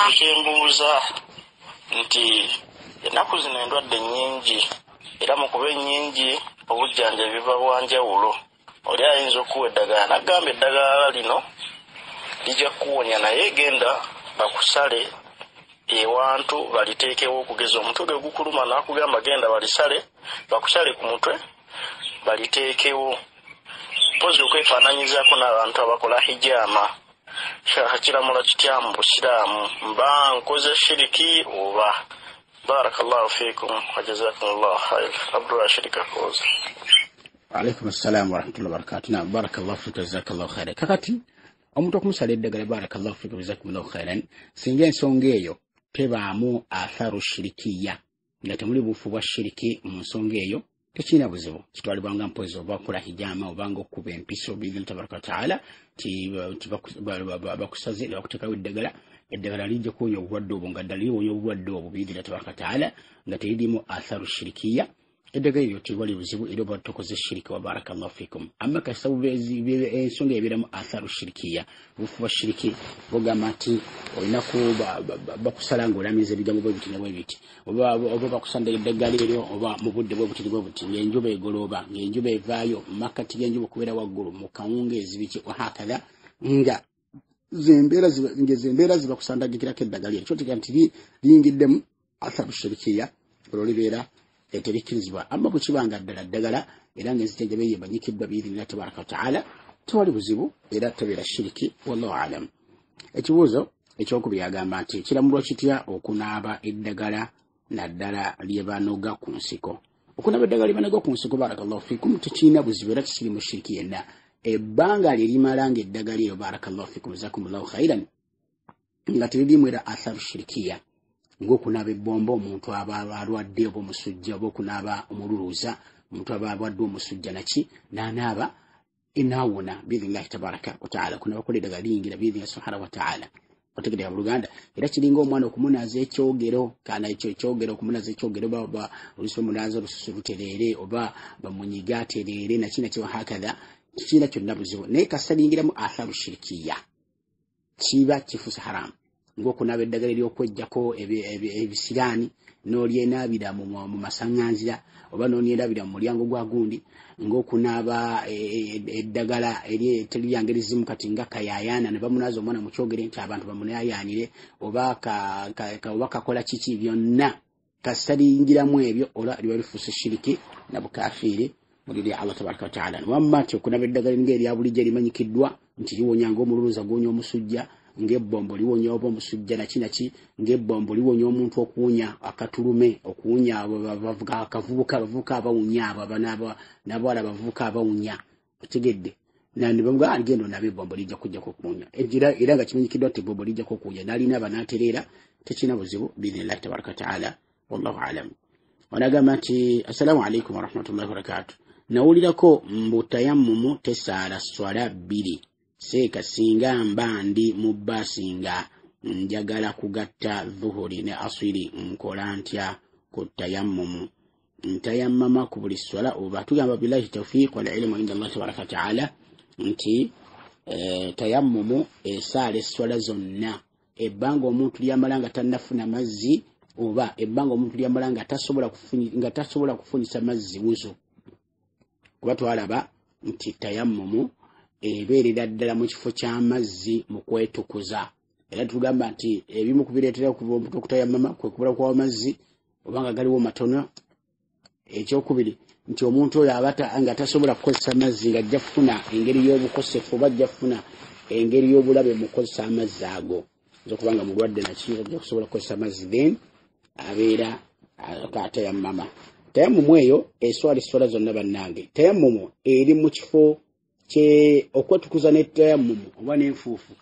B: Ekibuuzo kyembuuza nti ennaku zino endwadde nnyingi era mu kuba ennyingi obujjanjabi buba bwa njawulo. Oli ayinza okuwa eddagala n'agamba eddagala lino lijja kuwonya naye genda bakusale ewantu baliteekewo okugeza omutwe gwe gukuluma n'akugamba genda balisale bakusale ku mutwe baliteekewo mpozi okwefaananyizaako n'abantu abakola hijaama kiramula kitya mu busiraamu mba nkoze shiriki oba. Barakallahu fiikum wa jazakumullahu khair. Abdurrashid Kakoza.
A: Alaikum assalam wa rahmatullahi wa barakatuh. Na barakallahu fika jazakallahu khairan. Kakati omuntu okumusala eddagala barakallahu fika jazakumullahu khairan singa ensonga eyo tebaamu atharu shirikiya nga temuli bufu bwa shiriki mu nsonga eyo tekirina buzibu kitwalibwanga mpozi oba kola hijaama obanga okuba empiso biidhni tabaraka wa taala bakusaze bakutekawo eddagala lijja kuwonya obulwadde obwo nga ddala liwonya obulwadde obwo biidhni tabaraka wa taala nga teririmu atharu shirikiya. Eddagala eryo tewali buzibu era oba tokoze shiriki wa barakallahu fikum. Amma kasabu ensonga ebiramu atharu shirikiya bufu bwa shiriki bogamba nti olina bakusala ng'olamiza ebigambo bwe biti ne bwe biti oba bakusanda eddagala eryo oba mu budde bwe buti bwe buti ng'enjuba egolooba ng'enjuba evaayo mu makkati g'enjuba okubeera waggulu mu kawungeezi biki wahakadha nga zembeera zibakusandagikirako eddagala eryo kyotegera nti liyingiddemu atharu shirikiya olwo libeera terikkirizibwa. Amma bwe kibanga ddala ddagala era ng'enzijanjaba eyo emanyikiddwa biidhnillahi tabaraka wa taala tewali buzibu era tebeera shiriki wallahu alam. Ekibuuzo ekyokubiri agamba nti kiramulwa kitya okunaaba eddagala naddala lye banoga ku nsiko. Okunaaba eddagala lye banoga ku nsiko barakallahu fikum tekirina buzibu era tekirimu shiriki yenna. Ebbanga lye limala ng'eddagala eryo barakallahu fikum jazakumullahu khairan nga teririmu era atharu shirikiya ng'okunaaba ebbomba omuntu aba alwadde oba omusujja oba okunaaba omululuuza omuntu aba abadde omusujja naki n'anaaba inaawona biidhnillahi tabaraka wataala kuna bakola eddagala liyingira biidhnillahi subhanahu wataala otegeera mu Luganda era kiringa omwana okumunaaza ekyogero kana ekyo ekyogero okumunaaza ekyogero baba olusi omunaaza olususu lutereere oba bamunyiga atereere nakina hakadha kina kyonna buzibu naye kasalingiramu atharu shirikiya kiba kifuuse haramu ng'okunaaba eddagala ery'okweggyako ebisiraani n'olyenaabira mu masaŋŋanzira oba n'olyenaabira mu mulyango gwa gundi ng'okunaaba eddagala eryangeri zimu kati nga kayayaana ne bamunaaza omwana mu kyogere nti abantu bamunayayaanire oba kakola kiki byonna kasalingiramu ebyo olwa liba lifuuse shiriki na bukafiiri muliri Allah tabaraka wa taala wamma ti okunaba eddagala ng'erya bulijjo erimanyikiddwa nti liwonya ng'omululuuza gwonya omusujja ng'ebbombo liwonya oba omusujja nakinaki ng'ebbombo liwonya omuntu okuwunya akatulume okuwunya abavubuka abawunya n'abawala abavubuka abawunya otegedde nibamugamba genda onaaba ebbombo lijja kujjako okuwunya era nga kimanyikiddwa nti ebbombo lijjako okuwunya n'alinaaba n'atereera tekirina buzibu biidhnillahi tabaraka wa taala wallahu alam wanagamba nti assalamu alaikum warahmatullahi wabarakatuh nawulirako mbutayammumu tesaala swala 2 seeka singa mba ndi mu bbaasi nga njagala kugatta dhuhuri ne asiri nkola ntya ku tayammumu ntayammama ku buli swala oba tugamba billahi tawfiq wal ilmu inda Allah tabaraka wa taala nti tayammumu esaala eswala zonna ebbanga omuntu lyamala nga tannafuna mazzi oba ebbanga omuntu lyamala nga tasobola kufunisa mazzi wuzu kuba twalaba nti tayammumu ebeerera ddala mu kifo ky'amazzi mu kwetukuza era tugamba nti ebimu kubireetera omuntu okutayammama kwe kubula kw'amazzi obanga galiwo matono ekyokubiri nti omuntu oyo aba nga tasobola kukozesa amazzi ng'ajja kufuna engeri y'obukosefu oba ajja kufuna engeri y'obulabe mu kukozesa amazzi ago okubanga mulwadde naki ajja kusobola kukozesa amazzi then abeera atayammama tayammumu eyo eswala eswala zonna bannange tayammumu eri mu kifo okwetukuza ne tayammumu oba n'enfuufu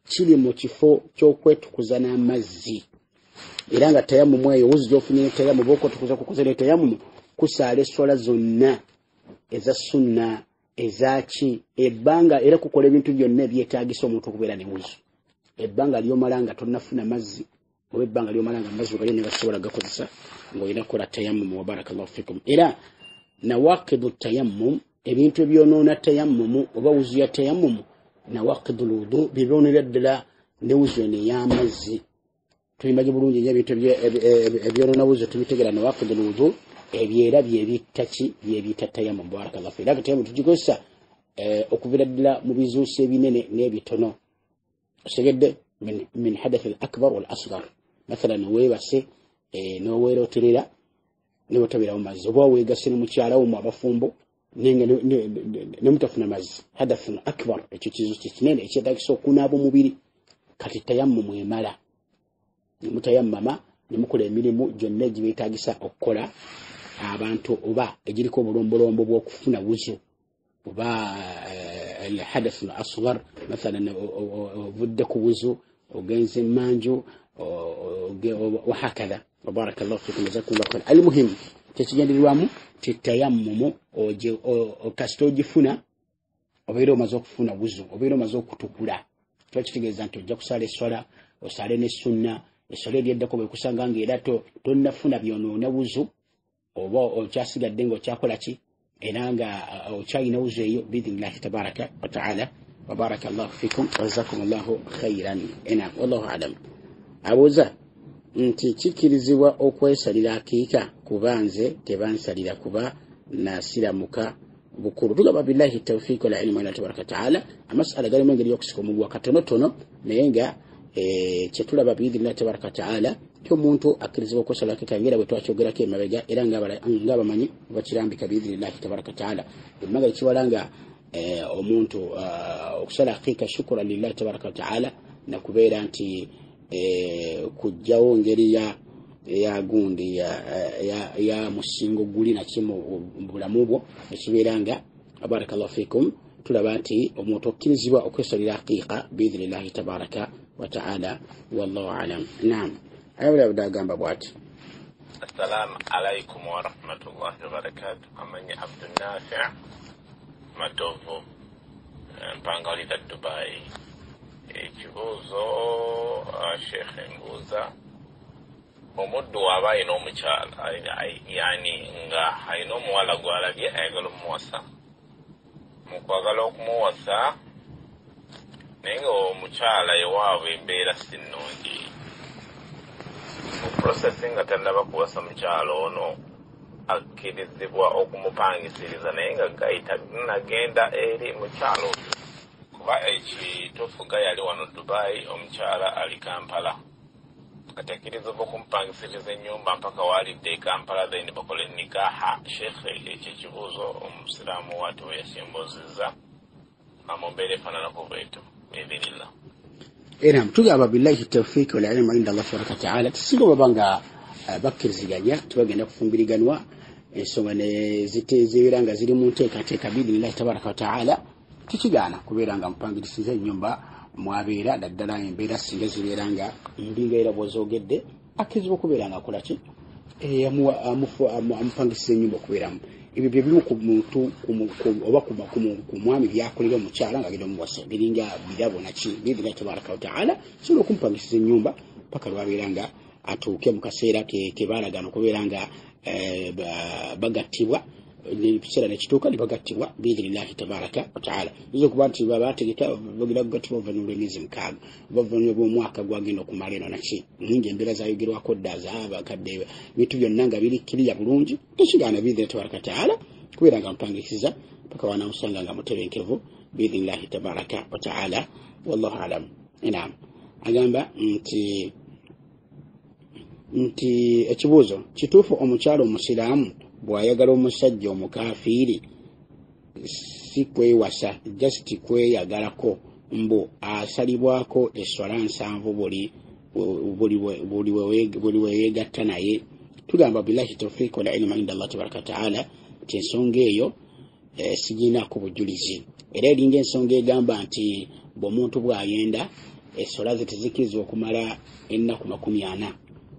A: kiri mu kifo ky'okwetukuza n'amazzi era nga tayammumu eyo wuzi gy'ofunye ne tayammumu okwetukuza kukoza ne tayammumu kusaala eswala zonna eza sunna ezaki ebbanga era kukola ebintu byonna ebyetaagisa omuntu okubeera ne wuzu ebbanga ly'omala nga tonnafuna mazzi oba ebbanga ly'omala nga amazzi gali ne gasobola gakozesa ng'olina kukola tayammumu wa barakallahu fikum era nawaqidu tayammum ebintu ebyonoona tayammumu oba wuzu ya tayammumu nawaqidu lwudu bibyoonera ddala ne wuzu eno ey'amazzi tubimanyi bulungi nnyo ebintu ebyonoona wuzu tubitegera nawaqidu lwudu ebyo era byebittaki byebitta tayammumu barakallahu fikum era tayammumu tugikozesa okuviira ddala mu bizuusi ebinene n'ebitono osegedde min hadathi al akbar wal asghar mathalan weebase n'oweeroterera ne wetabiramu mazzi oba weegase ne mukyala wo mu abafumbo ne mutafuna mazzi hadathun akbar ekyo kizuusi kinene ekyetagisa okunaaba omubiri kati tayammumu emala ne mutayammama ne mukola emirimu gyonna egibeetagisa okukola abantu oba egiriko obulombolombo bw'okufuna wuzu oba الحدث الأصغر مثلا وفد كوزو وجنز مانجو وهكذا وبارك الله فيكم جزاكم الله خير المهم تتجند الوامو تتيمم او كاستوجي فنا obero mazo kufuna wuzu obero mazo kutukula twakitegeeza nti ojja kusala eswala osale ne sunna eswala ery'eddako bwe kusanga ng'era tonnafuna byonoona wuzu oba okyasigadde ng'okyakola ki era nga okyalina wuzu eyo biidhnillahi tabaraka wa taala wa baraka allahu fikum wa jazakum allahu khairan ena wallahu alam abuuza nti kikirizibwa okwesalira akiika kuba nze tebansalira kuba nasiramuka bukulu tugamba billahi tawfiq wal ilmu ila tabaraka taala amasala galimu engeri y'okusika omugwa katonotono naye nga kyetulaba biidhnillahi tabaraka taala omuntu akirizibwa okwesala akiika ngera bwe twakyogerako emabega era ng'abamanyi bakirambika biidhnillahi tabaraka taala emmanga ekiwala nga omuntu okusala akiika shukura lillahi tabaraka taala nakubeera nti kujjawo ngeri ya gundi ya musingo guli nakimu bulamu bwo ekibeera nga barakallahu fikum tulaba nti omuntu okkirizibwa okwesalira akiika biidhnillahi tabaraka wa taala wallahu alam naam ayabula agamba bwati
C: السلام عليكم ورحمة الله وبركاته. أمني عبد النافع مatovu mpangalira Dubai. Ekibuuzo Sheikh mbuuza omuddu waba alina omukyala yani nga alina omuwala gw'alabye ayagala okumuwasa mu kwagala okumuwasa naye nga omukyala ewaabwe embeera si nnungi mu processing nga tannaba kuwasa mukyala ono akirizibwa okumupangisiriza naye nga gayita nagenda eri mukyalo kuba ekituufu ga yali wano Dubai omukyala ali Kampala kati akirizibwa okumupangisiriza ennyumba mpaka waalidde Kampala then bakola nikaha. Shekhe ekyo ekibuuzo omusiraamu waati we yasimbuzizza amumbeera efaananako bwetyo biibirillah.
A: Naam, tugamba billahi tawfiq wal ilmu inda Allah tabaraka wa ta'ala. Tusinga babanga bakkiriziganya tubagenda kufumbiriganwa ensonga ne ziteezeera nga ziri mu nteekateeka billahi tabaraka wa ta'ala tukigaana kubeera nga mupangirisiza ennyumba mwabeera naddala embeera singa zibeera nga mbinga era bw'ozoogedde akkirizibwa okubeera nga akola ki amupangisiza ennyumba okubeeramu. Ebyo bye bimu ku muntu oba ku mwami byakolera omukyala nga agenda omuwasa biringa birabo naki billahi tabaraka wa ta'ala sobola okumupangisiza ennyumba paka lwabeera nga atuuke mu kaseera kebalagana okubeera nga bagattibwa ekiseera nekituuka ne bagattibwa biidhinillahi tabaraka wa ta'ala. Oyinza okuba nti babategeka bagira kugattibwa oluvannyuma lw'emyezi 6 oba oluvannyuma bw'omwaka gwagenda okumala eno naki nyingi embeera zayogerwako dda zaabakadde bintu byonna nga biri kiriya bulungi tekigaana biidhinillahi tabaraka wa ta'ala kubeera nga mupangisiza paka wanaamusanga nga mutebenkevu biidhinillahi tabaraka wa ta'ala. Wallahu alam. Naam, agamba nti ekibuuzo kituufu omukyala omusiraamu bw'ayagala omusajja omukafiiri si kwewasa just kweyagalako mbu asalibwako eswala 7 buli weyegatta naye. Tugamba billahi tawfiq wal ilmu inda Allah tabaraka wa ta'ala nti ensonga eyo siginaako bujulizi era eringa ensonga egamba nti bw'omuntu bw'ayenda eswala ze tezikirizibwa okumala ennaku 40.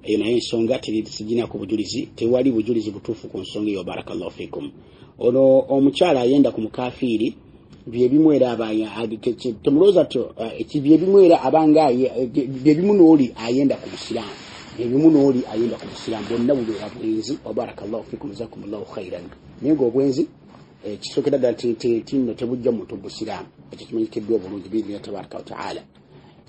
A: Eyo naye ensonga siginaako bujulizi, tewali bujulizi butuufu ku nsonga eyo. Barakallahu fikum. Ono omukyala ayenda ku mukafiiri byebimwera temulowooza byebimwera abanga byebimu n'oli ayenda ku musiraamu byebimu n'oli ayenda ku musiraamu bonna bubeera bwenzi. Wa barakallahu fikum jazakumullahu khairan. Naye ng'obwenzi kisookera ddala tino tebujja muntu busiraamu ekyo kimanyikiddwa obulungi biidhinillahi tabaraka wa ta'ala.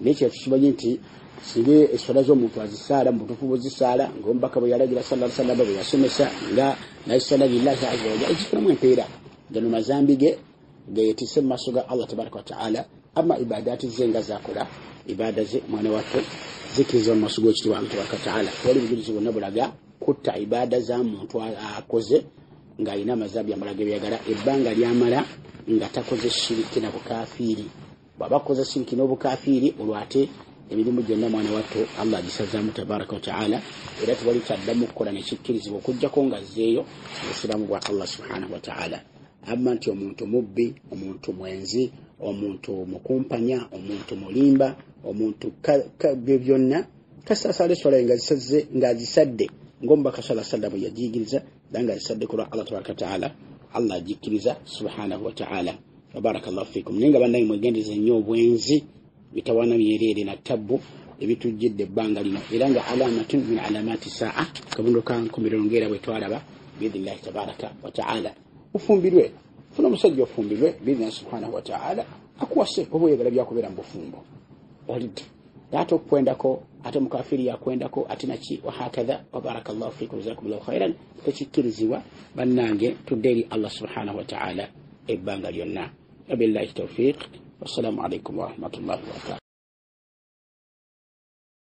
A: Naye kyatu kimanyi nti singa eswala z'omuntu azisaala mu butuufu bwezisaala ng'omubaka bwe yalagira sallallahu alaihi wasallam bwe yasomesa nga naisala lillahi azza wa jalla ekifulamu empeera gano mazambi ge gayetise mu maaso ga Allah tabaraka wa ta'ala. Amma ibadaati ze nga zakola ibada ze mwana watto zikiriza mu maaso g'ekitiibwa Allah tabaraka wa ta'ala. Tewali bujulizi bwonna bulaga kutta ibada za muntu akoze ng'alina amazambi amalage byagala ebbanga lyamala nga takoze shiriki na bukafiiri. Bw'aba akoze shiriki n'obukafiiri olwo ate emirimu gyonna mwana watto Allah agisazaamu tabaraka wa ta'ala era tewali kyaddamu okukola nekikkirizibwa okuggyako nga azzeeyo obusiraamu bwa Allah subhanahu wa ta'ala. Amma nti omuntu mubbi, omuntu mwenzi, omuntu mukumpanya, omuntu mulimba, omuntu bye byonna kasaasala eswala ng'azisadde ng'omubaka sallallahu alaihi wasallam yagiyigiriza era ng'azisadde ku lwa Allah tabaraka wa ta'ala Allah agikkiriza subhanahu wa ta'ala. Wa barakallahu fikum. Naye nga bannange mwegendeze nnyo obwenzi bitawana byereere na tabbu ebitujjidde ebbanga lino era nga alamatun min alamati saa kabundo ka nkomerero bwe twalaba biidhinillahi tabaraka wa ta'ala. Ufumbirwe funa omusajja ofumbirwe biidhinillahi subhanahu wa ta'ala akuwase oba oyagala byakubeera mu bufumbo olidde ate okukwendako ate mukafiri yakwendako ate naki wahakadha. Wa barakallahu fikum jazakumullahu khairan. Tekikkirizibwa bannange tudde eri Allah subhanahu wa ta'ala ebbanga lyonna. Wabillahi tawfiq. Wassalamu alaikum wa rahmatullahi wa barakatuh.